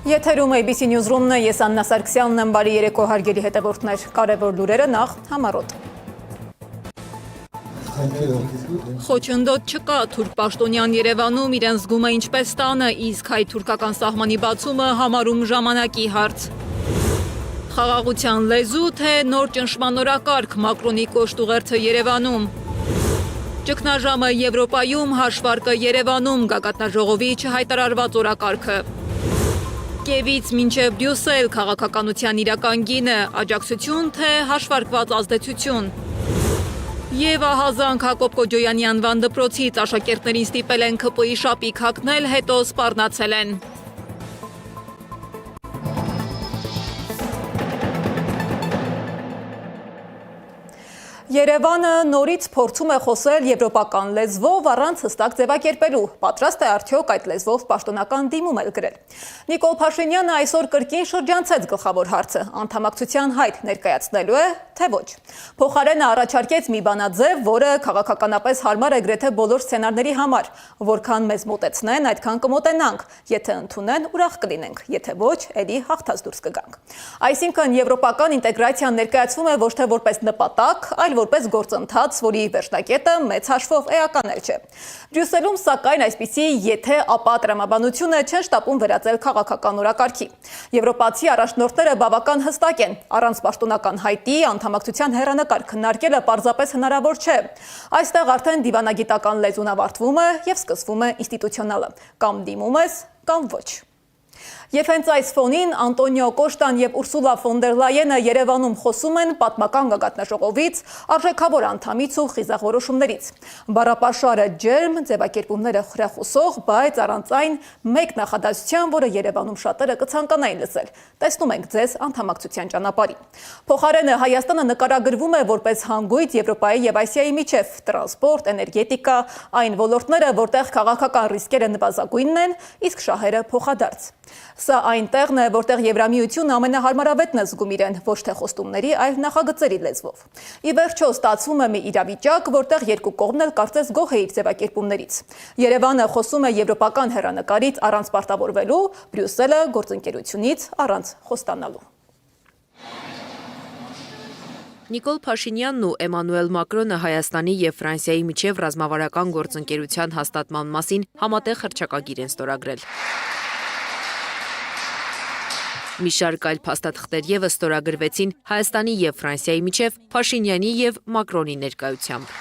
Եթերում ABC Newsroom-ն է, ես Աննա Սարգսյանն եմ, բարի երեկո հարգելի հետևորդներ, կարևոր լուրերը նախ համառոտ։ Խոչընդոտ չկա, թուրք պաշտոնյան Երևանում իրեն զգում է ինչպես տանը, իսկ հայ-թուրքական սահմանի բացումը համարում ժամանակի հարց։ Խաղաղության լեզու, թե նոր ճնշման օրակարգ, Մակրոնի կոշտուղերձը Երևանում։ Ճգնաժամը Եվրոպայում, հաշվարկը Երևանում, գագաթնաժողովի չհայտարարված օրակարգը։ Կիևից մինչև Բրյուսել, քաղաքականության իրական գինը, աջակցություն, թե հաշվարկված ազդեցություն։ Եվ ահազանգ Հակոբ Կոջոյանի անվան դպրոցից աշակերտներին ստիպել են ՔՊԻ շապիկ հագնել, հետո սպառնացել են։ Երևանը նորից փորձում է խոսել եվրոպական լեզվով առանց հստակ ձևակերպելու, պատրաստ է արդյոք այդ լեզվով պաշտոնական դիմում էլ գրել։ Նիկոլ Փաշինյանը այսօր կրկին շրջանցեց գլխավոր հարցը, անդամակցության հայտ ներկայացնելու է, թե ոչ։ Փոխարենը առաջարկեց մի բանաձև, որը քաղաքականապես հարմար է գրեթե բոլոր սցենարների համար, որքան մեզ մոտեցնեն, այդքան կմոտենանք, եթե ընդունեն, ուրախ կլինենք, եթե ոչ, էլի հաղթած դուրս կգանք։ Այսինքն եվրոպական ինտեգրացիան ներկայացվում է ոչ թե որպես նպատակ, այլ որպես գործընթաց, որի վերջնակետը մեծ հաշվով էականել չէ։ Բրյուսելում սակայն այսպիսի եթե ապա տրամաբանությունը չեն շտապում վերածել քաղաքական օրակարգի։ Եվրոպացի առաջնորդները բավական հստակ են, առանց պաշտոնական հայտի անդամակցության հեռանկար քննարկելը պարզապես հնարավոր չէ։ Այստեղ արդեն դիվանագիտական լեզուն ավարտվում է եւ սկսվում է ինստիտուցիոնալը, կամ դիմում ես, կամ ոչ։ Եվ հենց այս ֆոնին Անտոնիո Կոշտան եւ Ուրսուլա ֆոն դեր Լայենը Երևանում խոսում են պատմական գագաթնաժողովից, արժեքավոր անդամից ու խիզախ որոշումներից։ Բառապաշարը ջերմ, ձևակերպումները խրախուսող, բայց առանց այն մեկ նախադասության, որը Երևանում շատերը կցանկանային լսել։ Տեսնում ենք ձեզ անդամակցության ճանապարհին։ Փոխարենը Հայաստանը նկարագրվում է որպես հանգույց Եվրոպայի եւ Ասիայի միջև, տրանսպորտ, էներգետիկա, այն ոլորտները, որտեղ քաղաքական ռիսկերը նվազագույնն են, իսկ շահերը փոխադարձ։ Սա այն տեղն է, որտեղ Եվրամիությունը ամենահարմարավետն է զգում իրեն ոչ թե խոստումների, այլ նախագծերի լեզվով։ Ի վերջո ստացվում է մի իրավիճակ, որտեղ երկու կողմն էլ կարծես գոհ է իր ձևակերպումներից։ Երևանը խոսում է եվրոպական հեռանկարից առանց պարտավորվելու, Բրյուսելը գործընկերությունից առանց խոստանալու։ Նիկոլ Փաշինյանն ու Էմանուել Մակրոնը Հայաստանի եւ Ֆրանսիայի միջև ռազմավարական գործընկերության հաստատման մասին համատեղ հռչակագիր են ստորագրել։ Մի շարք այլ փաստաթղթեր ևս ստորագրվեցին Հայաստանի եւ Ֆրանսիայի միջև Փաշինյանի եւ Մակրոնի ներկայությամբ։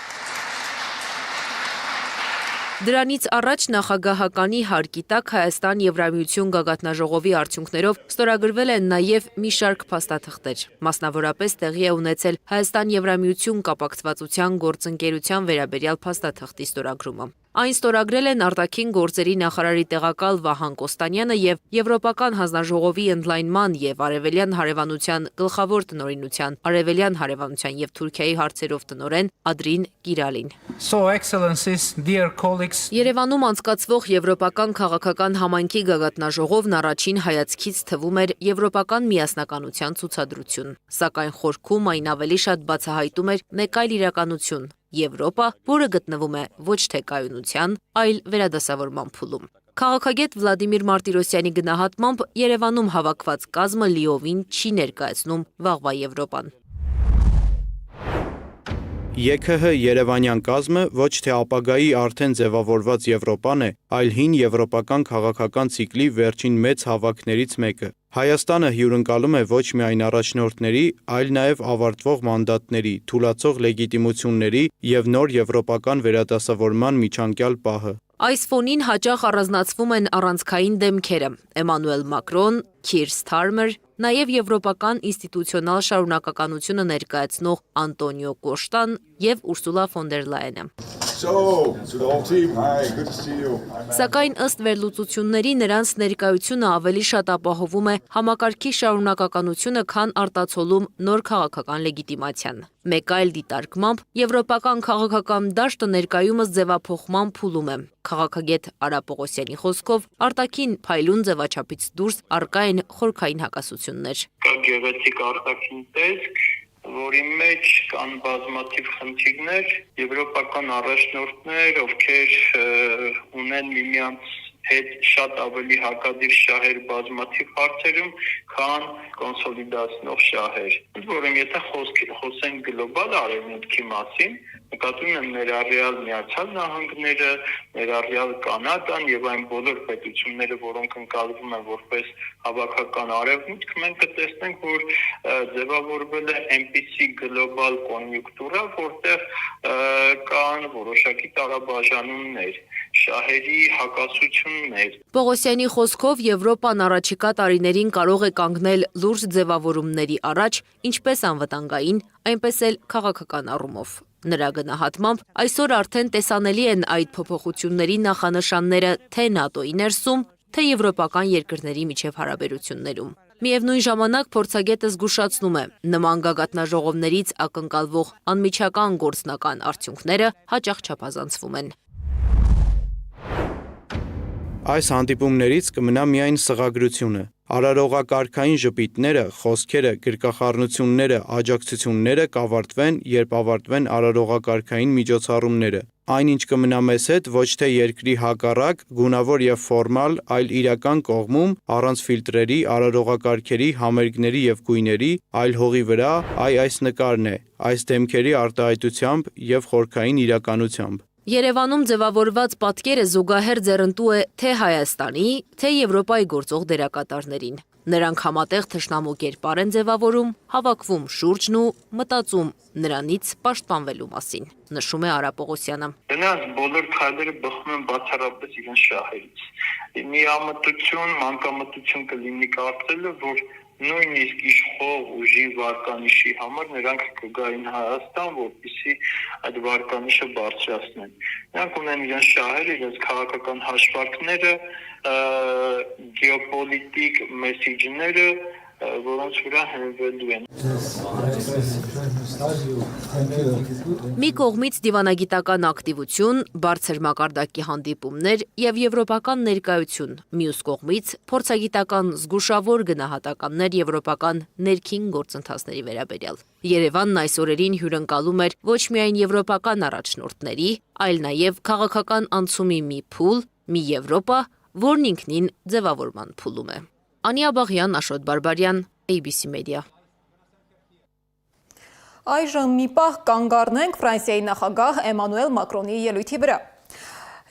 Դրանից առաջ նախագահականի հարկի տակ Հայաստան-Եվրամիություն գագաթնաժողովի արդյունքներով ստորագրվել են նաև մի շարք փաստաթղթեր։ Մասնավորապես տեղի է ունեցել Հայաստան-Եվրամիություն կապակցվածության գործընկերության վերաբերյալ փաստաթղթի ստորագրումը։ Այն ստորագրել են արտաքին գործերի նախարարի տեղակալ Վահան Կոստանյանը եւ Եվրոպական հանձնաժողովի ընդլայնման եւ արևելյան հարևանության գլխավոր տնօրինության, արևելյան հարևանության եւ Թուրքիայի հարցերով տնօրեն Ադրին Կիրալին։ Երևանում անցկացվող Եվրոպական քաղաքական համայնքի գագաթնաժողովն առաջին հայացքից թվում էր եվրոպական միասնականության ցուցադրություն, սակայն խորքում այն ավելի շատ բացահայտում էր մեկ այլ իրականություն՝ Եվրոպա, որը գտնվում է ոչ թե կայունության, այլ վերադասավորման փուլում։ Քաղաքագետ Վլադիմիր Մարտիրոսյանի գնահատմամբ Երևանում հավաքված կազմը լիովին չի ներկայացնում վաղվա Եվրոպան։ ԵՔՀ Երևանյան կազմը ոչ թե ապագայի արդեն ձևավորված Եվրոպան է, այլ հին եվրոպական քաղաքական ցիկլի վերջին մեծ հավաքներից մեկը։ Հայաստանը հյուրընկալում է ոչ միայն առաջնորդների, այլ նաև ավարտվող մանդատների, թուլացող լեգիտիմությունների եւ նոր եվրոպական վերադասավորման միջանկյալ պահը։ Այս ֆոնին հաճախ առանձնացվում են առանցքային դեմքերը՝ Էմանուել Մակրոն, Քիր Սթարմեր, նաև եվրոպական ինստիտուցիոնալ շարունակականությունը ներկայացնող Անտոնիո Կոշտան եւ Ուրսուլա ֆոն դեր Լայենը։ Սակայն ըստ վերլուծությունների նրանց ներկայությունը ավելի շատ ապահովում է համակարգի շարունակականությունը, քան արտացոլում նոր քաղաքական լեգիտիմացիան։ Մեկ այլ դիտարկմամբ եվրոպական քաղաքական դաշտը ներկայումս ձևափոխման փուլում է։ Քաղաքագետ Արա Պողոսյանի խոսքով արտաքին փայլուն ձևաչափից դուրս առկա են խորքային հակասություններ։ Կա գեղեցիկ արտաքին տեսք, որի մեջ կան բազմաթիվ խնդիրներ, եվրոպական առաջնորդներ, ովքեր ունեն միմյանց հետ շատ ավելի հակադիր շահեր բազմաթիվ հարցերում, քան կոնսոլիդացնող շահեր։ Ընդ որում, եթե խոսենք գլոբալ արևմուտքի մասին, նկատում եմ ներառյալ Միացյալ Նահանգները, ներառյալ Կանադան եւ այն բոլոր պետությունները, որոնք ընկալվում են որպես հավաքական արևմուտք, մենք կտեսնենք, որ ձևավորվել է այնպիսի գլոբալ կոնյունկտուրա, որտեղ կան որոշակի տարաբաժանումներ, շահերի հակասություններ։ Պողոսյանի խոսքով Եվրոպան առաջիկա տարիներին կարող է կանգնել լուրջ ձևավորումների առաջ, ինչպես անվտանգային, այնպես էլ քաղաքական առումով։ Նրա գնահատմամբ այսօր արդեն տեսանելի են այդ փոփոխությունների նախանշանները թե ՆԱՏՕ-ի ներսում, թե եվրոպական երկրների միջև հարաբերություններում։ Միևնույն ժամանակ փորձագետը զգուշացնում է, նման գագաթնաժողովներից ակնկալվող անմիջական գործնական արդյունքները հաճախ չափազանցվում են։ Այս հանդիպումներից կմնա միայն սղագրությունը։ Արարողակարգային ժպիտները, խոսքերը, գրկախառնությունները, աջակցությունները կավարտվեն, երբ ավարտվեն արարողակարգային միջոցառումները։ Այնինչ կմնա մեզ հետ ոչ թե երկրի հակառակ, գունավոր եւ ֆորմալ, այլ իրական կողմում, առանց ֆիլտրերի, արարողակարգերի, համերգների եւ գույների, այլ հողի վրա, այս նկարն է, այս դեմքերի արտահայտությամբ եւ խորքային իրականությամբ։ Երևանում ձևավորված պատկերը զուգահեռ ձեռնտու է թե Հայաստանի, թե Եվրոպայի գործող դերակատարներին։ Նրանք համատեղ թշնամու կերպար են ձևավորում, հավաքվում շուրջն ու մտածում նրանից պաշտպանվելու մասին, նշում է Արա Պողոսյանը։ Դրանց բոլոր քայլերը բխում են բացառապես իրենց շահերից։ Միամտություն, մանկամտություն կլինի կարծելը, որ նույնիսկ իշխող ուժի վարկանիշի համար նրանք կգային Հայաստան, որպեսզի այդ վարկանիշը բարձրացնեն։ Նրանք ունեն իրենց շահերը, իրենց քաղաքական հաշվարկները, գեոպոլիտիկ մեսիջները, որոնց վրա հենվելու են։ Մի կողմից դիվանագիտական ակտիվություն, բարձր մակարդակի հանդիպումներ եւ եվրոպական ներկայություն, մյուս կողմից փորձագիտական զգուշավոր գնահատականներ եվրոպական ներքին գործընթացների վերաբերյալ։ Երևանն այս օրերին հյուրընկալում էր ոչ միայն եվրոպական առաջնորդների, այլ նաեւ քաղաքական անցումի մի փուլ, մի Եվրոպա, որն ինքնին ձևավորման փուլում է։ Անիա Բաղյան, Աշոտ Բարբարյան, ABC Media։ Այժմ մի պահ կանգ առնենք Ֆրանսիայի նախագահ Էմանուել Մակրոնի ելույթի վրա։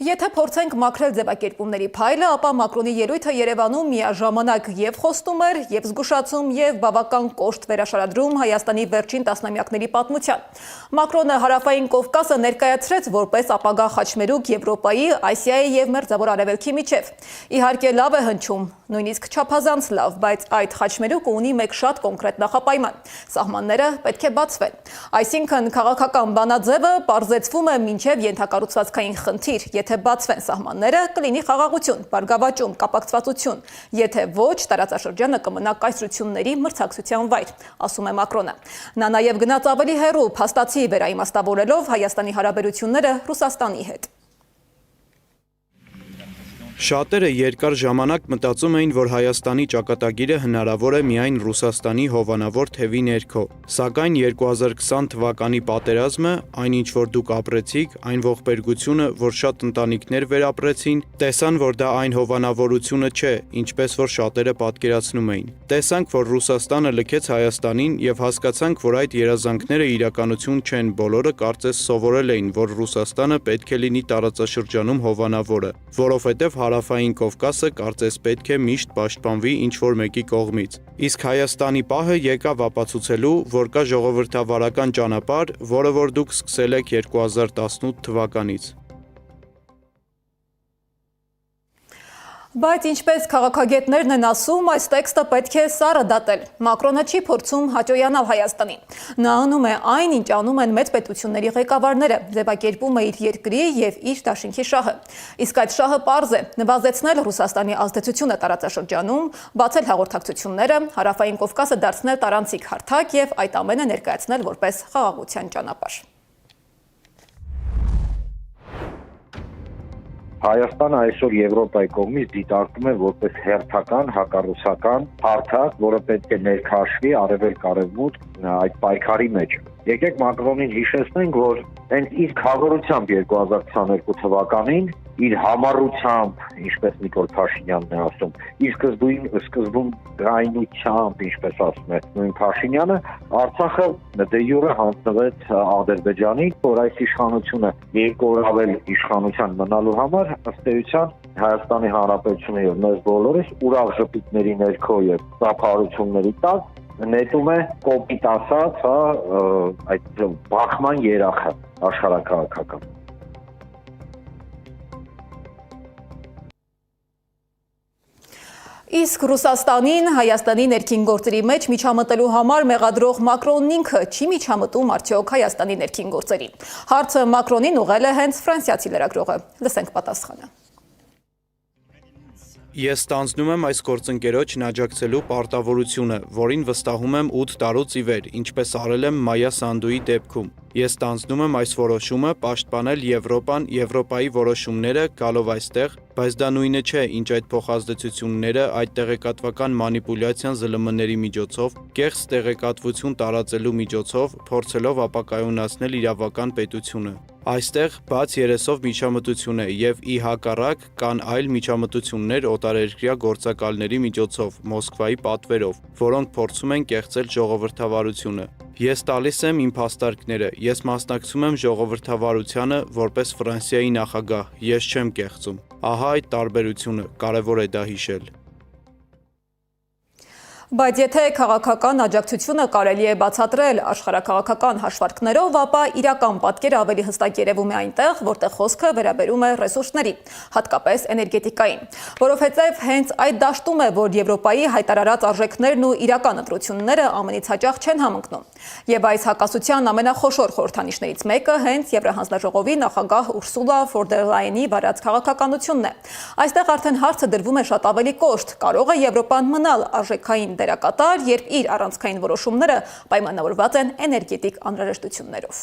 Եթե փորձենք մաքրել ձևակերպումների փայլը, ապա Մակրոնի ելույթը Երևանում միաժամանակ եւ խոստում էր, եւ զգուշացում, եւ բավական կոշտ վերաշարադրում Հայաստանի վերջին տասնամյակների պատմության։ Մակրոնը Հարավային Կովկասը ներկայացրեց որպես ապագա խաչմերուկ Եվրոպայի, Ասիայի եւ Մերձավոր Արևելքի միջև։ Իհարկե լավ է հնչում, նույնիսկ չափազանց լավ, բայց այդ խաչմերուկը ունի մեկ շատ կոնկրետ նախապայման։ Սահմանները պետք է բացվեն։ Այսինքն քաղաքական բանաձևը պարզեցվում է մինչև ենթակառուցվածքային խնդիր։ Եթե բացվեն սահմանները, կլինի խաղաղություն, բարգավաճում, կապակցվածություն, եթե ոչ, տարածաշրջանը կմնա կայսրությունների մրցակցության վայր, ասում է Մակրոնը։ Նա նաև գնաց ավելի հեռու, փաստացի վերաիմաստավորելով Հայաստանի հարաբերությունները Ռուսաստանի հետ։ Շատերը երկար ժամանակ մտածում էին, որ Հայաստանի ճակատագիրը հնարավոր է միայն Ռուսաստանի հովանավոր թևի ներքո, սակայն 2020 թվականի պատերազմը, այն ինչ որ դուք ապրեցիք, այն ողբերգությունը, որ շատ ընտանիքներ վերապրեցին, տեսան, որ դա այն հովանավորությունը չէ, ինչպես որ շատերը պատկերացնում էին։ Տեսանք, որ Ռուսաստանը լքեց Հայաստանին եւ հասկացանք, որ այդ երազանքները իրականություն չեն, բոլորը կարծես սովորել էին, որ Ռուսաստանը պետք է լինի տարածաշրջանում հովանավորը, որովհետեւ Հարավային Կովկասը կարծես պետք է միշտ պաշտպանվի ինչ-որ մեկի կողմից։ Իսկ Հայաստանի պահը եկավ ապացուցելու, որ կա ժողովրդավարական ճանապարհ, որը որ դուք սկսել եք 2018 թվականից։ Բայց ինչպես քաղաքագետներն են ասում, այս տեքստը պետք է սառը դատել։ Մակրոնը չի փորձում հաճոյանալ Հայաստանին։ Նա անում է այն, ինչ անում են մեծ պետությունների ղեկավարները, ձևակերպում է իր երկրի եւ իր դաշինքի շահը։ Իսկ այդ շահը պարզ է՝ նվազեցնել Ռուսաստանի ազդեցությունը տարածաշրջանում, բացել հաղորդակցությունները, Հարավային Կովկասը դարձնել տարանցիկ հարթակ եւ այդ ամենը ներկայացնել որպես խաղաղության ճանապարհ։ Հայաստանը այսօր Եվրոպայի կողմից դիտարկվում է որպես հերթական հակառուսական հարթակ, որը պետք է ներքաշվի արևելք-արևմուտք այդ պայքարի մեջ։ Եկեք Մակրոնին հիշեցնենք, որ հենց իր քաղաքությամբ 2022 թվականին իր համառությամբ, ինչպես Նիկոլ Փաշինյանն է ասում, իր սկզբում գայնությամբ, ինչպես ասում է նույն Փաշինյանը, Արցախը դե յուրե հանձնվեց Ադրբեջանին, որ այս իշխանությունը երկու օր ավել իշխանության մնալու համար ըստ էության Հայաստանի Հանրապետությունը եւ մեզ բոլորիս ուրախ ժպիտների ներքո եւ ծափարությունների տակ նետում է կոպիտ ասած, այդ բախման երախը աշխարհաքաղաքական։ Իսկ Ռուսաստանին Հայաստանի ներքին գործերի մեջ միջամտելու համար մեղադրող Մակրոնն ինքը չի միջամտում արդյոք Հայաստանի ներքին գործերին։ Հարցը Մակրոնին ուղղել է հենց ֆրանսիացի լրագրողը։ Լսենք պատասխանը։ Ես ստանձնում եմ այս գործընկերոջն աջակցելու պարտավորությունը, որին վստահում եմ 8 տարուց ի վեր, ինչպես արել եմ Մայա Սանդուի դեպքում։ Ես ստանձնում եմ այս որոշումը պաշտպանել Եվրոպան, Եվրոպայի որոշումները գալով այստեղ, բայց դա նույնը չէ, ինչ այդ փոխազդեցությունները, այդ տեղեկատվական մանիպուլյացիան ԶԼՄ-ների միջոցով, կեղծ տեղեկատվություն տարածելու միջոցով, փորձելով ապակայունացնել իրավական պետությունը։ Այստեղ բաց երեսով միջամտություն է եւ ի հակառակ կան այլ միջամտություններ օտարերկրյա գործակալների միջոցով Մոսկվայի պատվերով, որոնք փորձում են կեղծել ժողովրդավարությունը։ Ես տալիս եմ իմ փաստարկները, ես մասնակցում եմ ժողովրդավարությանը որպես Ֆրանսիայի նախագահ, ես չեմ կեղծում։ Ահա այդ տարբերությունը, կարևոր է դա հիշել։ Բայց եթե քաղաքական աջակցությունը կարելի է բացատրել աշխարհաքաղաքական հաշվարկներով, ապա իրական պատկերը ավելի հստակ երևում է այնտեղ, որտեղ խոսքը վերաբերում է ռեսուրսների, հատկապես էներգետիկային, որովհետև հենց այդ դաշտում է, որ Եվրոպայի հայտարարած արժեքներն ու իրական ընտրությունները ամենից հաճախ չեն համընկնում։ Եվ այս հակասության ամենախոշոր խորհրդանիշներից մեկը հենց Եվրահանձնաժողովի նախագահ Ուրսուլա ֆոն դեր Լայենի վարած քաղաքականությունն է։ Այստեղ արդեն հարցը դրվում է շատ ավելի կոշտ, կարող է Եվրոպան մնալ արժեքային դերակատար, երբ իր առանցքային որոշումները պայմանավորված են էներգետիկ անհրաժեշտություններով։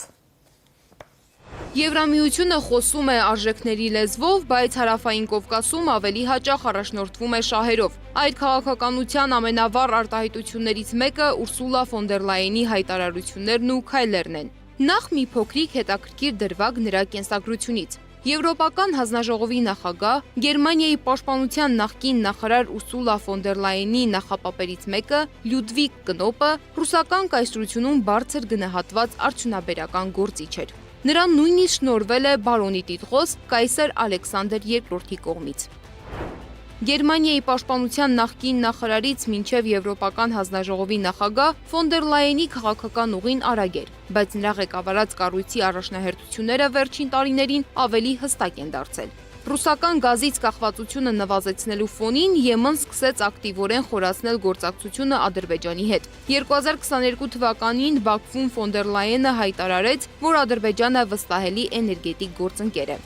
Եվրամիությունը խոսում է արժեքների լեզվով, բայց Հարավային Կովկասում ավելի հաճախ առաջնորդվում է շահերով։ Այդ քաղաքականության ամենավառ արտահայտություններից մեկը Ուրսուլա ֆոն դեր Լայենի հայտարարություններն ու քայլերն են։ Նախ մի փոքրիկ հետաքրքիր դրվագ նրա կենսագրությունից։ Եվրոպական հանձնաժողովի նախագահ, Գերմանիայի պաշտպանության նախկին նախարար Ուրսուլա ֆոն դեր Լայենի նախապապերից մեկը, Լյուդվիգ Կնոպը, ռուսական կայսրությունում բարձր գնահատված արդյունաբերական գործիչ էր։ Նրան նույնիսկ շնորհվել է բարոնի տիտղոս կայսր Ալեքսանդր II-ի կողմից։ Գերմանիայի պաշտպանության նախկին նախարարից մինչև Եվրոպական հանձնաժողովի նախագահ ֆոն դեր Լայենի քաղաքական ուղին արագ էր, բայց նրա ղեկավարած կառույցի առաջնահերթությունները վերջին տարիներին ավելի հստակ են դարձել։ Ռուսական գազից կախվածությունը նվազեցնելու ֆոնին Եմեն սկսեց ակտիվորեն խորացնել գործակցությունը Ադրբեջանի հետ։ 2022 թվականին Բաքվում ֆոն դեր Լայենը հայտարարեց, որ Ադրբեջանը վստահելի էներգետիկ գործընկեր է։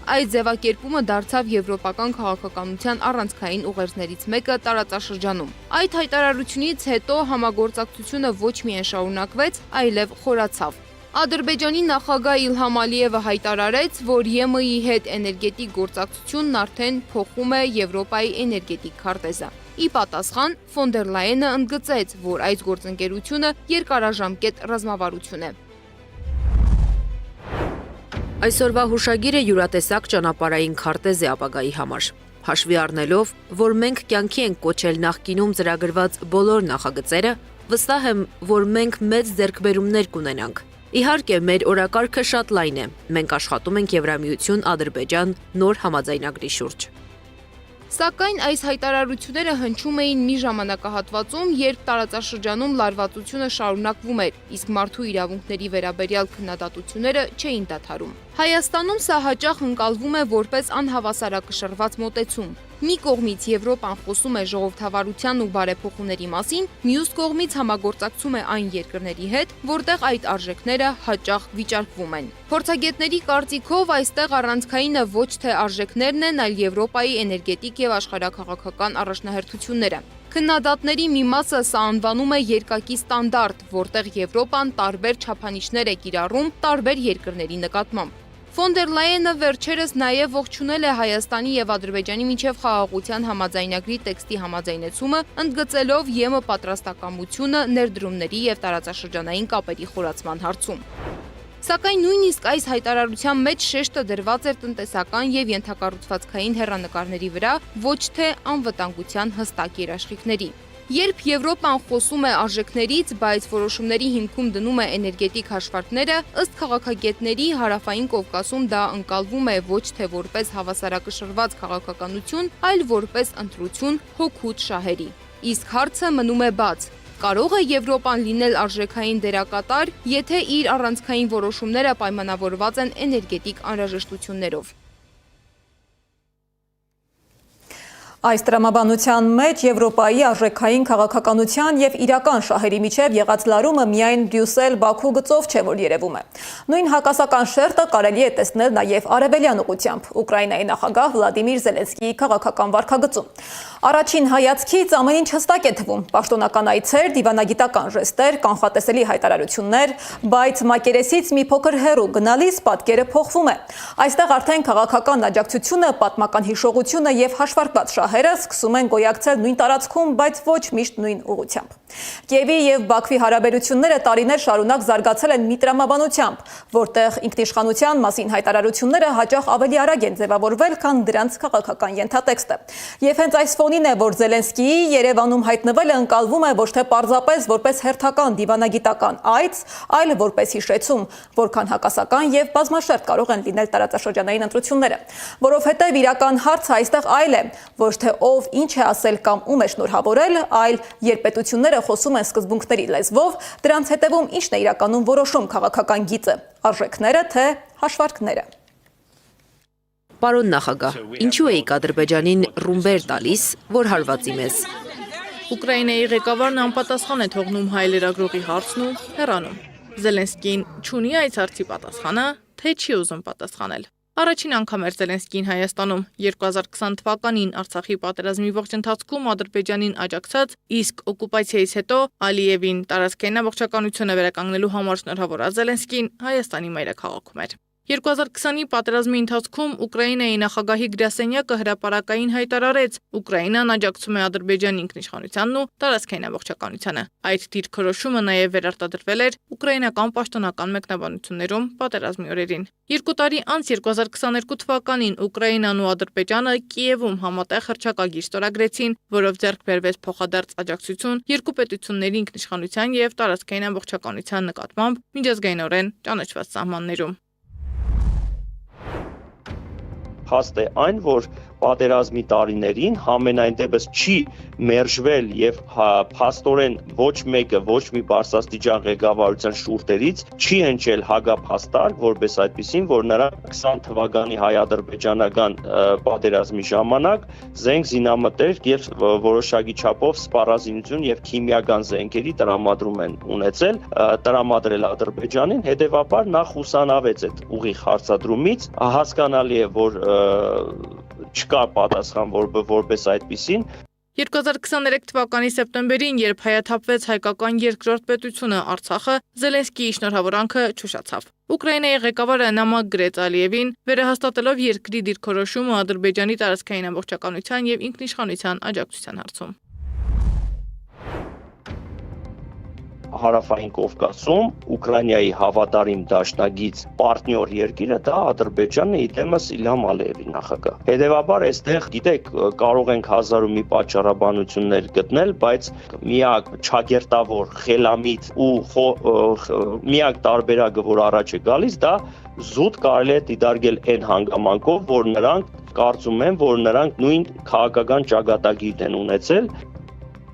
Այդ ձևակերպումը դարձավ եվրոպական քաղաքականության առանցքային ուղերձներից մեկը տարածաշրջանում։ Այդ հայտարարությունից հետո համագործակցությունը ոչ միայն շարունակվեց, այլև խորացավ։ Ադրբեջանի նախագահ Իլհամ Ալիևը հայտարարեց, որ ԵՄ-ի հետ էներգետիկ գործակցությունն արդեն փոխում է Եվրոպայի էներգետիկ քարտեզը։ Ի պատասխան ֆոն դեր Լայենը ընդգծեց, որ այս գործընկերությունը երկարաժամկետ ռազմավարություն է։ Այսօրվա հուշագիրը յուրատեսակ ճանապարհային քարտեզ է ապագայի համար։ Հաշվի առնելով, որ մենք կյանքի ենք կոչել նախկինում ծրագրված բոլոր նախագծերը, վստահ եմ, որ մենք մեծ ձեռքբերումներ կունենանք։ Իհարկե, մեր օրակարգը շատ լայն է։ Մենք աշխատում ենք Եվրամիություն-Ադրբեջան նոր համաձայնագրի շուրջ։ Սակայն այս հայտարարությունները հնչում էին մի ժամանակահատվածում, երբ տարածաշրջանում լարվածությունը շարունակվում էր, իսկ մարդու իրավունքների վերաբերյալ քննադատությունները չէին դադարում։ Հայաստանում սա հաճախ ընկալվում է որպես անհավասարակշռված մոտեցում։ Մի կողմից Եվրոպան խոսում է ժողովրդավարության ու բարեփոխումների մասին, մյուս կողմից համագործակցում է այն երկրների հետ, որտեղ այդ արժեքները հաճախ վիճարկվում են։ Փորձագետների կարծիքով այստեղ առանցքայինը ոչ թե արժեքներն են, այլ Եվրոպայի էներգետիկ եւ աշխարհաքաղաքական առաջնահերթությունները։ Քննադատների մի մասը սա անվանում է երկակի ստանդարտ, որտեղ Եվրոպան տարբեր չափանիշներ է կիրառում տարբեր երկրների նկատմամբ։ Ֆոն դեր Լայենը վերջերս նաև ողջունել է Հայաստանի եւ Ադրբեջանի միջև խաղաղության համաձայնագրի տեքստի համաձայնեցումը, ընդգծելով ԵՄ պատրաստակամությունը ներդրումների եւ տարածաշրջանային կապերի խորացման հարցում։ Սակայն նույնիսկ այս հայտարարության մեջ շեշտը դրված էր տնտեսական եւ ենթակառուցվածքային հեռանկարների վրա, ոչ թե անվտանգության հստակ երաշխիքների։ Երբ Եվրոպան խոսում է արժեքներից, բայց որոշումների հիմքում դնում է էներգետիկ հաշվարկները, ըստ քաղաքագետների Հարավային Կովկասում դա ընկալվում է ոչ թե որպես հավասարակշռված քաղաքականություն, այլ որպես ընտրություն հօգուտ շահերի։ Իսկ հարցը մնում է բաց. կարող է Եվրոպան լինել արժեքային դերակատար, եթե իր առանցքային որոշումները պայմանավորված են էներգետիկ անհրաժեշտություններով։ Այս տրամաբանության մեջ Եվրոպայի արժեքային քաղաքականության եւ իրական շահերի միջև եղած լարումը միայն Բրյուսել-Բաքու գծով չէ, որ երևում է։ Նույն հակասական շերտը կարելի է տեսնել նաեւ արևելյան ուղությամբ Ուկրաինայի նախագահ Վլադիմիր Զելենսկիի քաղաքական վարքագծում։ Առաջին հայացքից ամեն ինչ հստակ է թվում՝ պաշտոնական այցեր, դիվանագիտական ժեստեր, կանխատեսելի հայտարարություններ, բայց մակերեսից մի փոքր հեռու գնալիս պատկերը փոխվում է։ Այստեղ արդեն քաղաքական աջակցությունը, պատմական հիշողությունը եւ հաշվարկված շահերը սկսում են գոյակցել նույն տարածքում, բայց ոչ միշտ նույն ուղղությամբ։ Կիևի եւ Բաքվի հարաբերությունները տարիներ շարունակ զարգացել են մի տրամաբանությամբ, որտեղ ինքնիշխանության մասին հայտարարությունները հաճախ ավելի արագ են ձևավորվել, քան դրանց քաղաքական ենթատեքստը։ Եվ հենց այս ֆոնին է, որ Զելենսկիի Երևանում հայտնվելը ընկալվում է ոչ թե պարզապես որպես հերթական դիվանագիտական այց, այլ որպես հիշեցում, որքան հակասական եւ բազմաշերտ կարող են լինել տարածաշրջանային ընտրությունները, որովհետեւ իրական հարցը այստեղ այլ է, ոչ թե ով ինչ է ասել կամ ում է շնորհավորել, այլ երբ պետությունները խոսում են սկզբունքների լեզվով, դրանց հետևում ինչն է իրականում որոշում քաղաքական գիծը, արժեքները թե հաշվարկները։ Պարոն նախագահ, ինչու էիք Ադրբեջանին ռումբեր տալիս, որ հարվածի մեզ։ Ուկրաինայի ղեկավարն անպատասխան է թողնում հայ լրագրողի հարցն ու հեռանում։ Զելենսկին չունի այս հարցի պատասխանը, թե չի ուզում պատասխանել։ Առաջին անգամ էր Զելենսկին Հայաստանում 2020 թվականին Արցախի պատերազմի ողջ ընթացքում Ադրբեջանին աջակցած, իսկ օկուպացիայից հետո Ալիևին տարածքային ամբողջականությունը վերականգնելու համար շնորհավորած Զելենսկին Հայաստանի մայրաքաղաքում էր։ 2020-ի պատերազմի ընթացքում Ուկրաինայի նախագահի գրասենյակը հրապարակային հայտարարեց, Ուկրաինան աջակցում է Ադրբեջանի ինքնիշխանությանն ու տարածքային ամբողջականությանը։ Այդ դիրքորոշումը նաև վերարտադրվել էր ուկրաինական պաշտոնական մեկնաբանություններում պատերազմի օրերին։ 2 տարի անց 2022 թվականին Ուկրաինան ու Ադրբեջանը Կիևում համատեղ հռչակագիր ստորագրեցին, որով ձեռք բերվեց փոխադարձ աջակցություն երկու պետությունների ինքնիշխանության եւ տարածքային ամբողջականության նկատմամբ միջազգայինորեն ճանաչված սահմաններում։ Հաստ է այն, որ պատերազմի տարիներին համենայն դեպս չի մերժվել եւ փաստորեն ոչ մեկը, ոչ մի բարձրաստիճան ղեկավարության շուրթերից չի հնչել հագափաստարկ, որպես այդպեսին, որ նրա 20 թվականի հայ-ադրբեջանական պատերազմի ժամանակ զենք զինամթեր եւ որոշակի չափով սպառազինություն եւ քիմիական զենքերի տրամադրում են ունեցել, տրամադրել Ադրբեջանին, հետեւաբար նա խուսանավեց այդ ուղիղ հարցադրումից, հասկանալի է, որ չկա պատասխան որպես այդպիսին։ 2023 թվականի սեպտեմբերին, երբ հայաթափվեց հայկական երկրորդ պետությունը Արցախը, Զելենսկիի շնորհավորանքը չուշացավ։ Ուկրաինայի ղեկավարը նամակ գրեց Ալիևին, վերահաստատելով երկրի դիրքորոշումը Ադրբեջանի տարածքային ամբողջականության եւ ինքնիշխանության աջակցության հարցում։ Հարավային Կովկասում Ուկրաինայի հավատարիմ դաշնագից պարտնյոր երկիրը դա Ադրբեջանն է, իդեմս Իլհամ Ալիևի նախագահ։ Հետևաբար այստեղ, գիտեք, կարող ենք հազար ու մի պատճառաբանություններ գտնել, բայց միակ չակերտավոր, խելամիտ ու միակ տարբերակը, որ առաջ է գալիս, դա զուտ կարելի է դիտարկել այն հանգամանքով, որ նրանք կարծում են, որ նրանք նույն քաղաքական ճակատագիրն են ունեցել։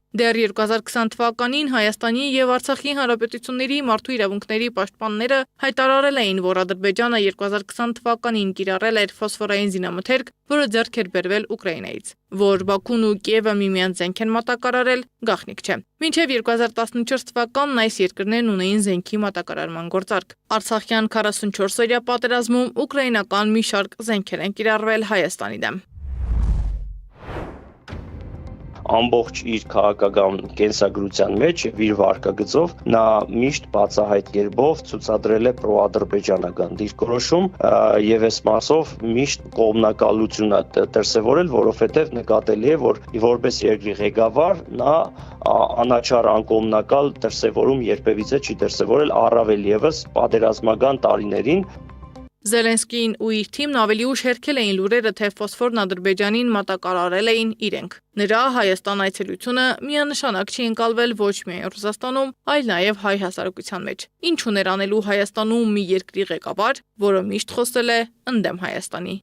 Դեռ 2020 թվականին Հայաստանի եւ Արցախի հանրապետությունների մարդու իրավունքների պաշտպանները հայտարարել էին, որ Ադրբեջանը 2020 թվականին կիրառել էր ֆոսֆորային զինամթերք, որը ձեռք էր բերվել Ուկրաինայից, որ Բաքուն ու Կիևը միմյանց զենք են մատակարարել, գաղտնիք չէ։ Մինչև 2014 թվականն այս երկրներն ունեին զենքի մատակարարման գործարք։ Արցախյան 44-օրյա պատերազմում ուկրաինական մի շարք զենքեր են կիրառվել Հայաստանի դեմ։ ամբողջ իր քաղաքական կենսագրության մեջ եւ իր վարկագծով նա միշտ բացահայտ կերպով ցուցադրել է պրոադրբեջանական դիրքորոշում եւ այս մասով միշտ կողմնակալություն է դրսեւորել, որովհետեւ նկատելի է, որ որպես երկրի ղեկավար նա անաչառ անկողմնակալ դրսեւորում երբևիցե չի դրսեւորել առավել եւս պատերազմական տարիներին։ Զելենսկին ու իր թիմն ավելի ուշ հերքել էին լուրերը, թե ֆոսֆորն Ադրբեջանին մատակարարել էին իրենք։ Նրա Հայաստան այցելությունը միանշանակ չի ընկալվել ոչ միայն Ռուսաստանում, այլ նաև հայ հասարակության մեջ։ Ինչ ուներ անելու Հայաստանում մի երկրի ղեկավար, որը միշտ խոսել է ընդդեմ Հայաստանի։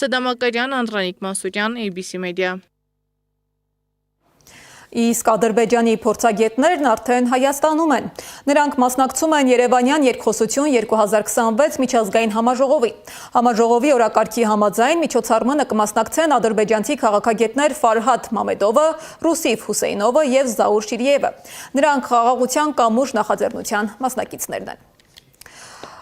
Սեդամակարյան, Անդրանիկ Մանսուրյան, ABC Media։ Իսկ Ադրբեջանի փորձագետներն արդեն Հայաստանում են։ Նրանք մասնակցում են Երևանյան երկխոսություն 2026 միջազգային համաժողովի։ Համաժողովի օրակարգի համաձայն միջոցառմանը կմասնակցեն ադրբեջանցի քաղաքագետներ Ֆարհադ Մամեդովը, Ռուսիֆ Հուսեյնովը եւ Զաուր Շիրիևը։ Նրանք խաղաղության կամուրջ նախաձեռնության մասնակիցներն են։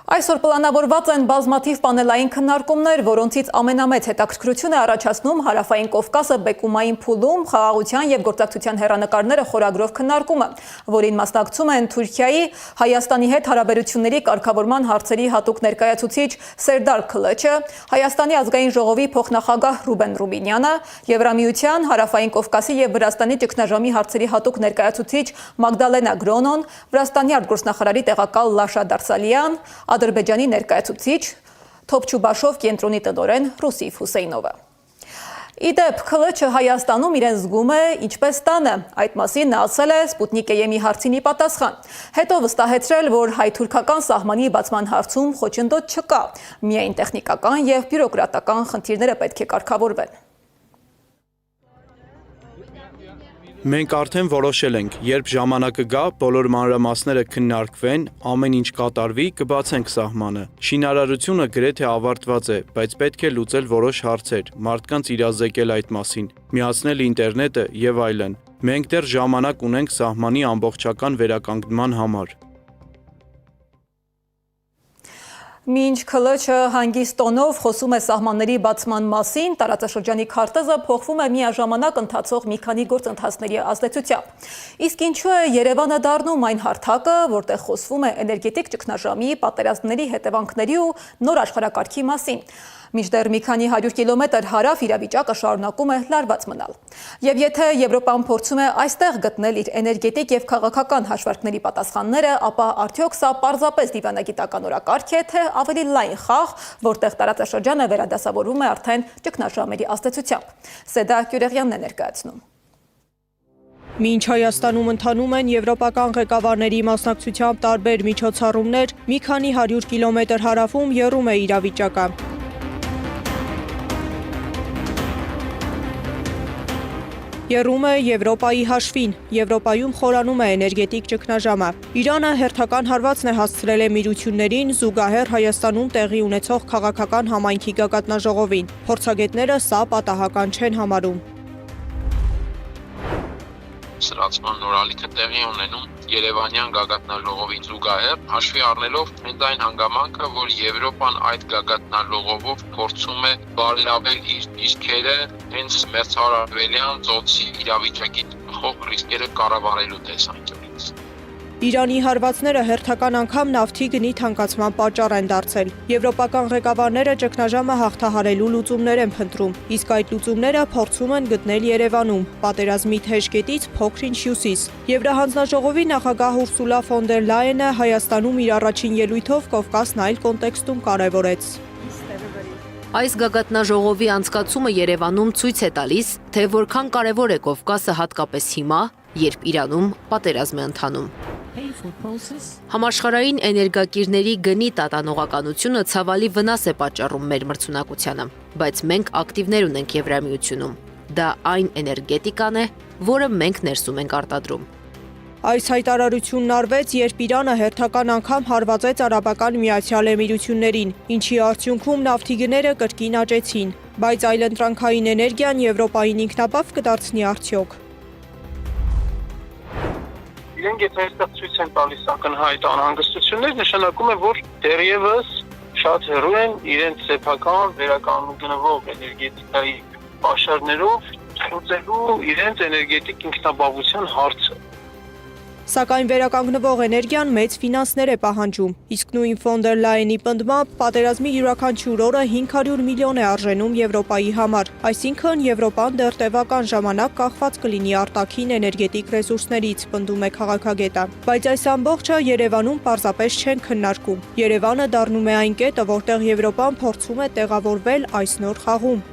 Այսօր պլանավորված են բազմաթիվ պանելային քննարկումներ, որոնցից ամենամեծ հետաքրքրություն է առաջացնում Հարավային Կովկասը բեկումային փուլում խաղաղության եւ գործակցության հեռանկարները խորագրով քննարկումը, որին մասնակցում են Թուրքիայի Հայաստանի հետ հարաբերությունների կարգավորման հարցերի հատուկ ներկայացուցիչ Սերդար Քլեչը, Հայաստանի ազգային ժողովի փոխնախագահ Ռուբեն Ռուբինյանը, Եվրամիության Հարավային Կովկասի եւ Վրաստանի ճգնաժամի հարցերի հատուկ ներկայացուցիչ Մագդալենա Գրոնոն, Վրաստանի արտգործնախարարի տեղակալ Լաշա Դարսալյան, Ադրբեջանի ներկայացուցիչ Թոփչուբաշով կենտրոնի տնօրեն Ռուսիֆ Հուսեյնովը։ Իդեպ Քլեչը Հայաստանում իրեն զգում է ինչպես տանը, այդ մասին նա ասել է Սպուտնիկ-ԵՄ-ի հարցին ի պատասխան։ Հետո վստահեցրել, որ հայ-թուրքական սահմանի բացման հարցում խոչընդոտ չկա, միայն տեխնիկական եւ բյուրոկրատական խնդիրները պետք է կարգավորվեն։ Մենք արդեն որոշել ենք, երբ ժամանակը գա, բոլոր մանրամասները քննարկվեն, ամեն ինչ կատարվի, կբացենք սահմանը։ Շինարարությունը գրեթե ավարտված է, բայց պետք է լուծել որոշ հարցեր, մարդկանց իրազեկել այդ մասին, միացնել ինտերնետը եւ այլն։ Մենք դեռ ժամանակ ունենք սահմանի ամբողջական վերականգնման համար։ Մինչ Քլեչը հանգիստ տոնով խոսում է սահմանների բացման մասին, տարածաշրջանի քարտեզը փոխվում է միաժամանակ ընթացող մի քանի գործընթացների ազդեցությամբ։ Իսկ ինչու է Երևանը դառնում այն հարթակը, որտեղ խոսվում է էներգետիկ ճգնաժամի, պատերազմների հետևանքների ու նոր աշխարհակարգի մասին։ Մինչդեռ մի քանի 100 կիլոմետր հարավ իրավիճակը շարունակում է լարված մնալ։ Եվ եթե Եվրոպան փորձում է այստեղ գտնել իր էներգետիկ եւ քաղաքական հաշվարկների պատասխանները, ապա արդյոք սա պարզապես դիվանագիտական օրակարգ է, թե ավելի լայն խաղ, որտեղ տարածաշրջանը վերադասավորվում է արդեն ճգնաժամերի ազդեցությամբ։ Սեդա Կյուրեղյանն է ներկայացնում։ Մինչ Հայաստանում ընթանում են եվրոպական ղեկավարների մասնակցությամբ տարբեր միջոցառումներ, մի քանի 100 կիլոմետր հարավում եռում է իրավիճակը։ Եռում է Եվրոպայի հաշվին, Եվրոպայում խորանում է էներգետիկ ճգնաժամը։ Իրանը հերթական հարվածն է հասցրել էմիրություններին զուգահեռ Հայաստանում տեղի ունեցող քաղաքական համայնքի գագաթնաժողովին։ Փորձագետները սա պատահական չեն համարում։ Սրացման նորալիքը տեղի ունենում Երևանյան գագաթնաժողովին զուգահեռ, հաշվի առնելով հենց այն հանգամանքը, որ Եվրոպան այդ գագաթնաժողովով փորձում է բարելավել իր դիրքերը հենց մերձարևելյան ծոցի իրավիճակի խող ռիսկերը կառավարելու տեսանկյունից։ Իրանի հարվածները հերթական անգամ նավթի գնի թանկացման պատճառ են դարձել։ Եվրոպական ղեկավարները ճգնաժամը հաղթահարելու լուծումներ են փնտրում, իսկ այդ լուծումները փորձում են գտնել Երևանում, պատերազմի թեժ կետից փոքր-ինչ հյուսիս։ Եվրահանձնաժողովի նախագահ Ուրսուլա ֆոն դեր Լայենը Հայաստանում իր առաջին ելույթով Կովկասն այլ կոնտեքստում կարևորեց։ Այս գագաթնաժողովի անցկացումը Երևանում ցույց է տալիս, թե որքան կարևոր է Կովկասը հատկապես հիմա, երբ Իրանում պատերազմ է ընթանում։ Համաշխարհային էներգակիրների գնի տատանողականությունը ցավալի վնաս է պատճառում մեր մրցունակությանը, բայց մենք ակտիվներ ունենք Եվրամիությունում։ Դա այն էներգետիկան է, որը մենք ներսում ենք արտադրում։ Այս հայտարարությունն արվեց, երբ Իրանը հերթական անգամ հարվածեց Արաբական Միացյալ Էմիրություններին, ինչի արդյունքում նավթի գները կրկին աճեցին, բայց այլընտրանքային էներգիան Եվրոպային ինքնաբավ կդարձնի արդյոք։ Իրենք եթե այստեղ ցույց են տալիս ակնհայտ անհանգստություններ, նշանակում է, որ դեռևս շատ հեռու են իրենց սեփական վերականգնվող էներգետիկայի պաշարներով լուծելու իրենց էներգետիկ ինքնաբավության հարցը։ Սակայն վերականգնվող էներգիան մեծ ֆինանսներ է պահանջում, իսկ նույն ֆոն դեր Լայենի պնդմամբ պատերազմի յուրաքանչյուր օրը 500 միլիոն է արժենում Եվրոպայի համար, այսինքն Եվրոպան դեռ տևական ժամանակ կախված կլինի արտաքին էներգետիկ ռեսուրսներից, պնդում է քաղաքագետը։ Բայց այս ամբողջը Երևանում պարզապես չեն քննարկում։ Երևանը դառնում է այն կետը, որտեղ Եվրոպան փորձում է տեղավորվել այս նոր խաղում։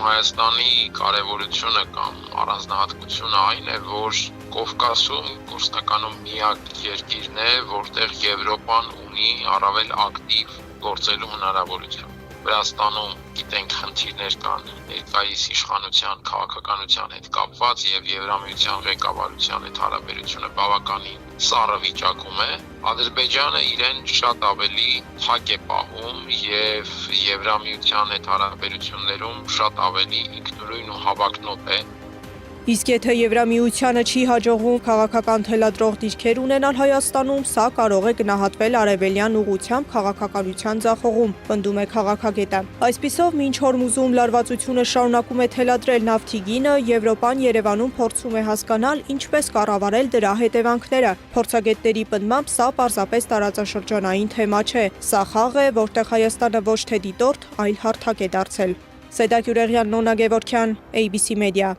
Հայաստանի կարևորությունը կամ առանձնահատկությունը այն է, որ Կովկասում գործնականում միակ երկիրն է, որտեղ Եվրոպան ունի առավել ակտիվ գործելու հնարավորություն։ Վրաստանում գիտենք խնդիրներ կան ներկայիս իշխանության քաղաքականության հետ կապված եւ Եվրամիության ղեկավարության հետ հարաբերությունը բավականին սառը վիճակում է։ Ադրբեջանը իրեն շատ ավելի փակ է պահում եւ Եվրամիության հետ հարաբերություններում շատ ավելի ինքնուրույն ու հավակնոտ է։ Իսկ եթե Եվրամիությանը չի հաջողվում քաղաքական թելադրող դիրքեր ունենալ Հայաստանում, սա կարող է գնահատվել արևելյան ուղղությամբ քաղաքականության ձախողում, պնդում է քաղաքագետը։ Այսպիսով, մինչ Հորմուզում լարվածությունը շարունակում է թելադրել նավթի գինը, Եվրոպան Երևանում փորձում է հասկանալ ինչպես կառավարել դրա հետևանքները։ Փորձագետների պնդմամբ սա պարզապես տարածաշրջանային թեմա չէ։ Սա խաղ է, որտեղ Հայաստանը ոչ թե դիտորդ, այլ հարթակ է դարձել։ Սեդա Գյուրեղյան, Նոնա Գևորգյան, ABC Media։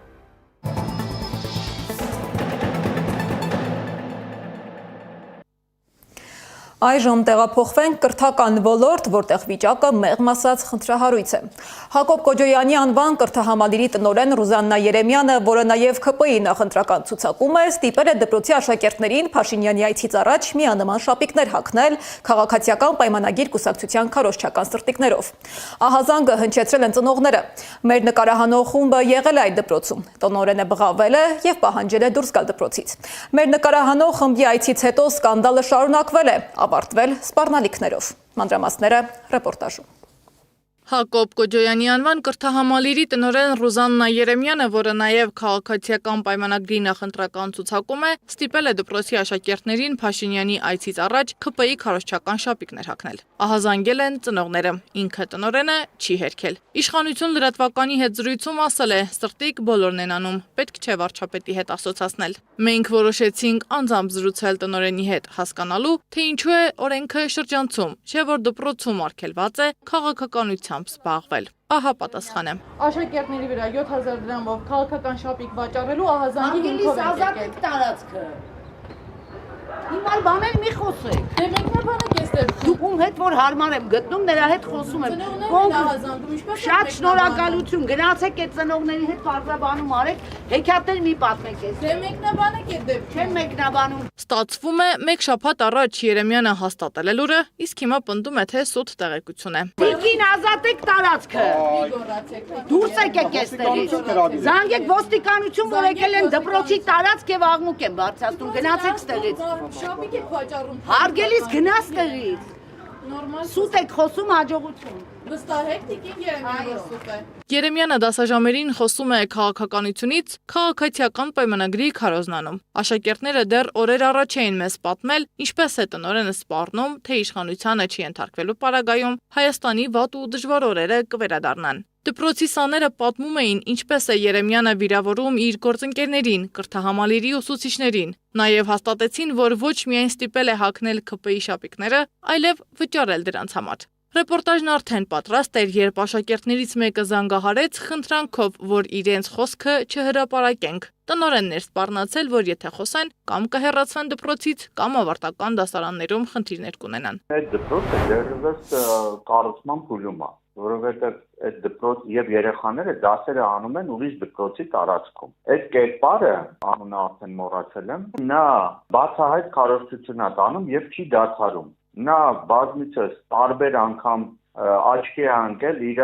Այժմ տեղափոխվենք կրթական ոլորտ, որտեղ վիճակը մեղմ ասած խնդրահարույց է։ Հակոբ Կոջոյանի անվան կրթահամալիրի տնօրեն Ռուզաննա Երեմյանը, որը նաև ՔՊ-ի նախընտրական ցուցակում է, ստիպել է դպրոցի աշակերտներին Փաշինյանի այցից առաջ միանման շապիկներ հագնել քաղաքացիական պայմանագիր կուսակցության քարոզչական սրտիկներով։ Ահազանգը հնչեցրել են ծնողները։ Մեր նկարահանող խումբը եղել է այդ դպրոցում։ Տնօրենը բղավել է եւ պահանջել է դուրս գալ դպրոցից։ Մեր նկարահանող խմբի այցից հետո սկանդալը շարունակվել է, ավարտվել սպառնալիքներով։ Մանրամասները ռեպորտաժում։ Հակոբ Կոջոյանի անվան կրթահամալիրի տնօրեն Ռուզաննա Երեմյանը, որը նաև քաղաքացիական պայմանագրի նախընտրական ցուցակում է, ստիպել է դպրոցի աշակերտներին Փաշինյանի այցից առաջ ՔՊ-ի քարոզչական շապիկներ հագնել։ Ահազանգել են ծնողները, ինքը տնօրենը չի հերքել։ Իշխանություն լրատվականի հետ զրույցում ասել է, սրտիկ բոլորն են անում, պետք չէ վարչապետի հետ ասոցացնել։ Մենք որոշեցինք անձամբ զրուցել տնօրենի հետ, հասկանալու, թե ինչու է օրենքը շրջանցում, չէ որ դպրոցում արգելված է քաղաքականությամբ զբաղվել։ Ահա պատասխանը։ Աշակերտների վրա 7000 դրամով քաղաքական շապիկ վաճառելու ահազանգի հիմքով եկել տարածքը։ Հիմա բաներ մի խոսեք։ Դե մեկնաբանեք ես դեպքում։ Դուք ում հետ որ հարմար եմ գտնում, նրա հետ խոսում եմ։ Շատ շնորհակալություն, գնացեք այդ ծնողների հետ բարձրաբանում արեք, հեքիաթներ մի պատմեք ես։ Դե մեկնաբանեք ես դեպքում։ Չեմ մեկնաբանում։ Ստացվում է, մեկ շաբաթ առաջ Երեմյանը հաստատել է լուրը, իսկ հիմա պնդում է, թե սուտ տեղեկություն է։ Տիկին ազատեք տարածքը։ Դուրս եկեք այստեղից։ Զանգեք ոստիկանություն, որ եկել են դպրոցի տարածք եւ աղմուկ են բարձրացնում։ Գնացեք ստեղից։ Շապիկ եք վաճառում։ Հարգելիս գնաց տեղից։ Սուտ եք խոսում, հաջողություն։ Վստահ եք Տիկին Երեմյանը, որ սուտ է։ Երեմյանը դասաժամերին խոսում է քաղաքականությունից, քաղաքացիական պայմանագրի քարոզնանում։ Աշակերտները դեռ օրեր առաջ էին մեզ պատմել, ինչպես է տնօրենը սպառնում, թե իշխանությանը չի ենթարկվելու պարագայում Հայաստանի վատ ու դժվար օրերը կվերադառնան։ Դպրոցի սաները պատմում էին, ինչպես է Երեմյանը վիրավորում իր գործընկերներին, կրթահամալիրի ուսուցիչներին։ Նաև հաստատեցին, որ ոչ միայն ստիպել է հագնել ՔՊ-ի շապիկները, այլև վճարել դրանց համար։ Ռեպորտաժն արդեն պատրաստ էր, երբ աշակերտներից մեկը զանգահարեց խնդրանքով, որ իրենց խոսքը չհրապարակենք։ Տնօրենն էր սպառնացել, որ եթե խոսեն, կամ կհեռացվեն դպրոցից, կամ ավարտական դասարաններում խնդիրներ կունենան։ Այդ դպրոցը դեռևս կառուցման փուլում է, որովհետև այդ դպրոց եւ երեխաները դասերը անում են ուրիշ դպրոցի տարածքում։ Այդ կերպարը, անունը արդեն մոռացել եմ, նա բացահայտ քարոզչություն է տանում եւ չի դադարում։ Նա բազմիցս տարբեր անգամ աչքի է ընկել իր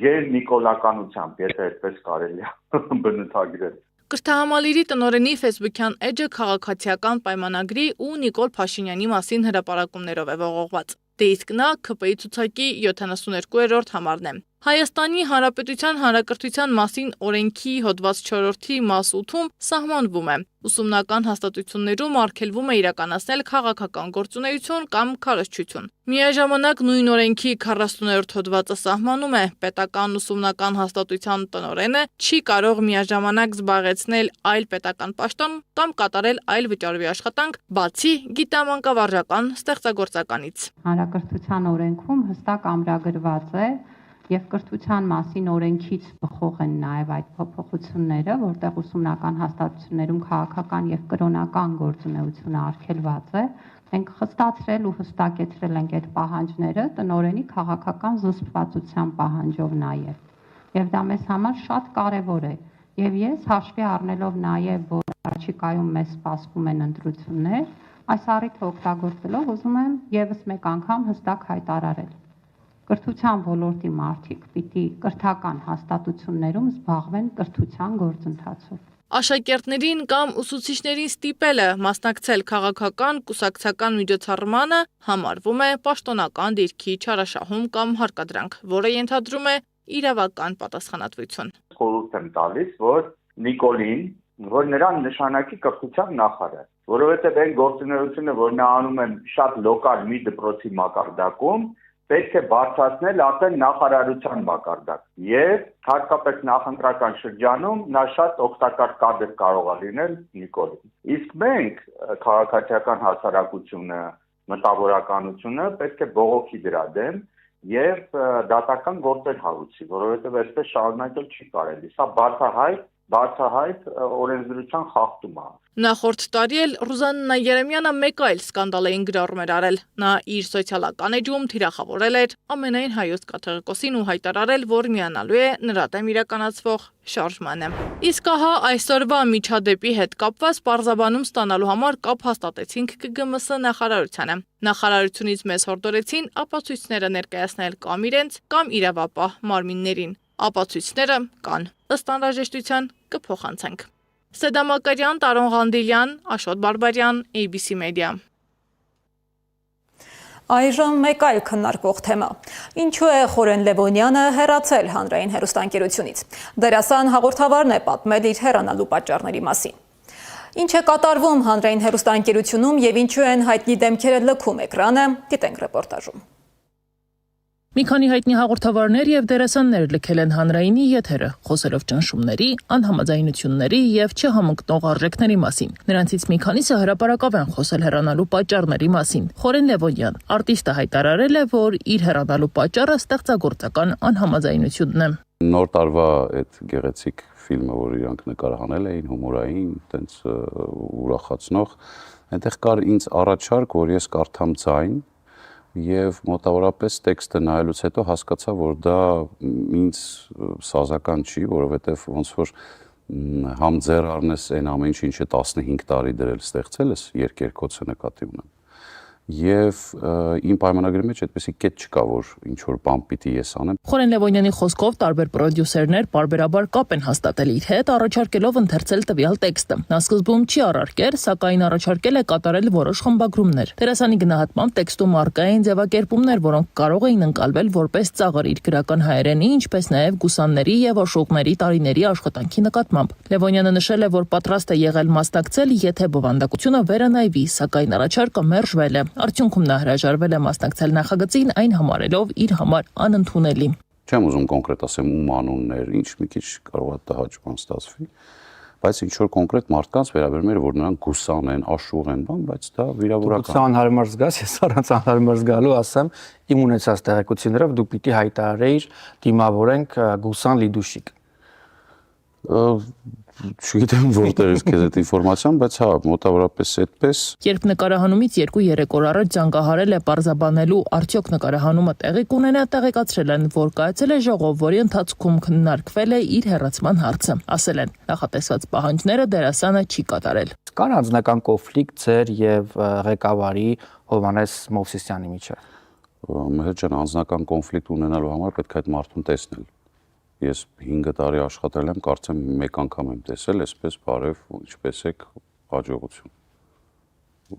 ģեր նիկոլականությամբ, եթե այդպես կարելի է բնութագրել։ Կրթահամալիրի տնօրենի ֆեյսբուքյան էջը քաղաքացիական պայմանագրի ու Նիկոլ Փաշինյանի մասին հրապարակումներով է ողողված։ Դե իսկ նա ՔՊ-ի ցուցակի 72-րդ համարն է։ Հայաստանի Հանրապետության Հանրակրթության մասին օրենքի հոդված 4-ի մաս 8-ում սահմանվում է. ուսումնական հաստատություններում արգելվում է իրականացնել քաղաքական գործունեություն կամ քարոզչություն։ Միաժամանակ նույն օրենքի 40-րդ հոդվածը սահմանում է պետական ուսումնական հաստատության տնօրենը չի կարող միաժամանակ զբաղեցնել այլ պետական պաշտոն կամ կատարել այլ վճարովի աշխատանք, բացի գիտամանկավարժական ստեղծագործականից։ Հանրակրթության օրենքում հստակ ամրագրված է եւ կրթության մասին օրենքից բխող են նաեւ այդ փոփոխությունները, որտեղ ուսումնական հաստատություններում քաղաքական եւ կրոնական գործունեությունը արգելված է։ Մենք խստացրել ու հստակեցրել ենք այդ պահանջները տնօրենի քաղաքական զսպվածության պահանջով նաեւ։ Եվ դա մեզ համար շատ կարեւոր է։ Եվ ես հաշվի առնելով նաեւ, որ առաջիկայում մեզ սպասվում են ընտրություններ, այս առիթը օգտագործելով ուզում եմ եւս մեկ անգամ հստակ հայտարարել. Կրթության ոլորտի մարդիկ պիտի կրթական հաստատություններում զբաղվեն կրթության գործընթացով։ Աշակերտներին կամ ուսուցիչներին ստիպելը մասնակցել քաղաքական կուսակցական միջոցառմանը համարվում է պաշտոնական դիրքի չարաշահում կամ հարկադրանք, որը ենթադրում է իրավական պատասխանատվություն։ Խորհուրդ եմ տալիս, որ Նիկոլին, որ նրան նշանակի կրթության նախարար, որովհետև այն գործունեությունը, որ նա անում է շատ լոկալ մի դպրոցի մակարդակում, պետք է բարձրացնել արդեն նախարարության մակարդակ եւ հատկապես նախընտրական շրջանում նա շատ օգտակար կադր կարող է լինել Նիկոլին։ Իսկ մենք քաղաքացիական հասարակությունը, մտավորականությունը պետք է բողոքի դրա դեմ եւ դատական գործեր հարուցի, որովհետեւ այսպես շարունակել չի կարելի։ Սա բացահայտ օրենսդրության խախտում է։ Նախորդ տարի էլ Ռուզաննա Երեմյանը մեկ այլ սկանդալային գրառում էր արել։ Նա իր սոցիալական էջում թիրախավորել էր ամենայն հայոց կաթողիկոսին ու հայտարարել, որ միանալու է նրա դեմ իրականացվող շարժմանը։ Իսկ ահա այսօրվա միջադեպի հետ կապված պարզաբանում ստանալու համար կապ հաստատեցինք ԿԳՄՍ նախարարությանը։ Նախարարությունից մեզ հորդորեցին ապացույցները ներկայացնել կամ իրենց, կամ իրավապահ մարմիններին։ Ապացույցները կան։ Ըստ անհրաժեշտության կփոխանցենք։ Սեդա Մակարյան, Տարոն Ղանդիլյան, Աշոտ Բարբարյան, ABC Media։ Այժմ մեկ այլ քննարկվող թեմա։ Ինչու է Խորեն Լևոնյանը հեռացել հանրային հեռուստաընկերությունից։ Դերասան հաղորդավարն է պատմել իր հեռանալու պատճառների մասին։ Ինչ է կատարվում հանրային հեռուստաընկերությունում եւ ինչու են հայտնի դեմքերը լքում էկրանը, դիտենք ռեպորտաժում։ Մի քանի հայտնի հաղորդավարներ եւ դերասաններ լքել են հանրայինի եթերը, խոսելով ճնշումների, անհամաձայնությունների եւ չհամընկնող արժեքների մասին։ Նրանցից մի քանիսը հրապարակավ են խոսել հեռանալու պատճառների մասին։ Խորեն Լևոնյան, արտիստը հայտարարել է, որ իր հեռանալու պատճառը ստեղծագործական անհամաձայնությունն է։ Նոր տարվա այդ գեղեցիկ ֆիլմը, որ իրանք նկարահանել էին, հումորային, տենց ուրախացնող, այնտեղ կար ինձ առաջարկ, որ ես կարդամ ձայն եւ մոտավորապես տեքստը նայելուց հետո հասկացա, որ դա ինձ սազական չի, որովհետեւ ոնց որ համ ձեռ առնես այն ամեն ինչը 15 տարի դրել ստեղծել ես, երկերկոցը նկատի ունեմ։ Եվ իմ պայմանագրի մեջ այդպեսի կետ չկա, որ ինչ որ բան պիտի ես անեմ։ Խորեն Լևոնյանի խոսքով տարբեր պրոդյուսերներ պարբերաբար կապ են հաստատել իր հետ, առաջարկելով ընթերցել տվյալ տեքստը։ Նա սկզբում չի առարկել, սակայն առաջարկել է կատարել որոշ խմբագրումներ։ Դերասանի գնահատմամբ տեքստում առկա են ձևակերպումներ, որոնք կարող էին ընկալվել որպես ծաղր իր գրական հայերենի, ինչպես նաև գուսանների եւ աշուղների տարիների աշխատանքի նկատմամբ։ Լևոնյանը նշել է, որ պատրաստ է եղել մասնակցել, եթե բովանդակությունը վերանայվի, սակայն առաջարկը մերժվել է։ Արդյունքում նա հրաժարվել է մասնակցել նախագծին, այն համարելով իր համար անընդունելի։ Չեմ ուզում կոնկրետ ասեմ ում անուններ, ինչ մի քիչ կարող է տհաճ ստացվի, բայց ինչ որ կոնկրետ մարդկանց վերաբերում էր, որ նրանք գուսան են, աշուղ են, բան, բայց դա վիրավորական։ Դու անհարմար զգաս, ես առանց անհարմար զգալու ասեմ, իմ ունեցած տեղեկություններով դու պիտի հայտարարեիր դիմավորենք գուսան Լիդուշիկ։ Չգիտեմ որտեղից քեզ այդ ինֆորմացիան, բայց հա, մոտավորապես այդպես։ Երբ նկարահանումից 2-3 օր առաջ զանգահարել է պարզաբանելու արդյոք նկարահանումը տեղի կունենա, տեղեկացրել են, որ կայացել է ժողով, որի ընթացքում քննարկվել է իր հեռացման հարցը։ Ասել են, նախատեսված պահանջները դերասանը չի կատարել։ Կան անձնական կոնֆլիկտ ձեր եւ ղեկավարի Հովհաննես Մովսիսյանի միջեւ։ Մեր ջան, անձնական կոնֆլիկտ ունենալու համար պետք է այդ մարդուն տեսնել։ Ես 5 տարի աշխատել եմ, կարծեմ մեկ անգամ եմ տեսել, այսպես բարև, ինչպես եք, հաջողություն։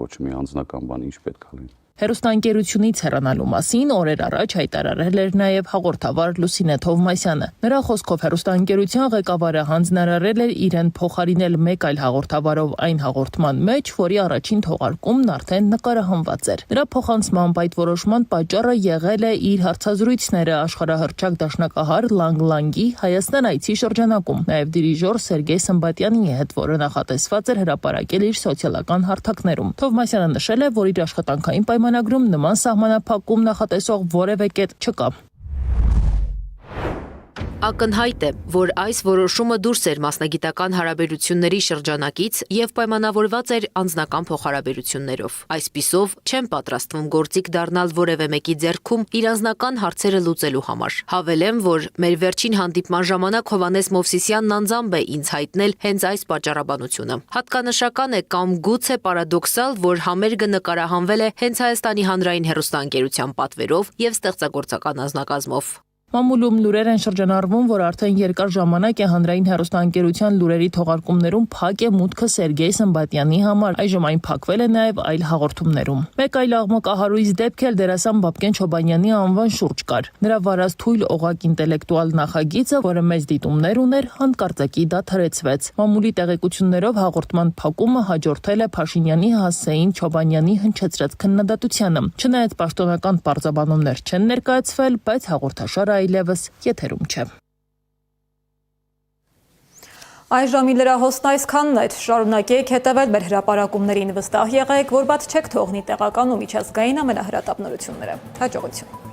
Ոչ մի անձնական բան ինչ պետք է լինի։ Հեռուստաընկերությունից հեռանալու մասին օրեր առաջ հայտարարել էր նաև հաղորդավար Լուսինե Թովմասյանը։ Նրա խոսքով հեռուստաընկերության ղեկավարը հանձնարարել էր իրեն փոխարինել մեկ այլ հաղորդավարով այն հաղորդման մեջ, որի առաջին թողարկումն արդեն նկարահանված էր։ Նրա փոխանցմամբ այդ որոշման պատճառը եղել է իր հարցազրույցները աշխարհահռչակ դաշնակահար Լանգ Լանգի Հայաստան այցի շրջանակում, նաև դիրիժոր Սերգեյ Սմբատյանի հետ, որը նախատեսված էր հրապարակել իր սոցիալական հարթակներում։ Թովմասյանը նշել է, որ իր աշխատանքային պայմանագրում նման սահմանափակում նախատեսող որևէ կետ չկա։ Ակնհայտ է, որ այս որոշումը դուրս էր մասնագիտական հարաբերությունների շրջանակից եւ պայմանավորված էր անձնական փոխհարաբերություններով։ Այսպիսով, չեմ պատրաստվում գործիք դառնալ որևէ մեկի ձեռքում իր անձնական հարցերը լուծելու համար։ Հավելեմ, որ մեր վերջին հանդիպման ժամանակ Հովհաննես Մովսիսյանն անձամբ է ինձ հայտնել հենց այս պատճառաբանությունը։ Հատկանշական է կամ գուցե պարադոքսալ, որ համերգը նկարահանվել է հենց Հայաստանի հանրային հեռուստաընկերության պատվերով եւ ստեղծագործական անձնակազմով։ Մամուլում լուրեր են շրջանառվում, որ արդեն երկար ժամանակ է հանրային հեռուստաընկերության լուրերի թողարկումներում փակ է մուտքը Սերգեյ Սմբատյանի համար։ Այժմ այն փակվել է նաև այլ հաղորդումներում։ Մեկ այլ աղմկահարույց դեպք էլ դերասան Բաբկեն Չոբանյանի անվան շուրջ կար։ Նրա վարած թույլ օղակ ինտելեկտուալ նախագիծը, որը մեծ դիտումներ ուներ, հանկարծակի դադարեցվեց։ Մամուլի տեղեկություններով հաղորդման փակումը հաջորդել է Փաշինյանի հասցեին Չոբանյանի հնչեցրած քննադատությանը։ Չնայած պաշտոնական պարզաբանումներ չեն ներկայացվել, բայց հաղորդաշարը այլևս եթերում չէ։ Այժմ լրահոսն այսքանն էր, շարունակեք հետևել մեր հրապարակումներին, վստահ եղեք, որ բաց չեք թողնի տեղական ու միջազգային ամենահրատապ նորությունները։ Հաջողություն։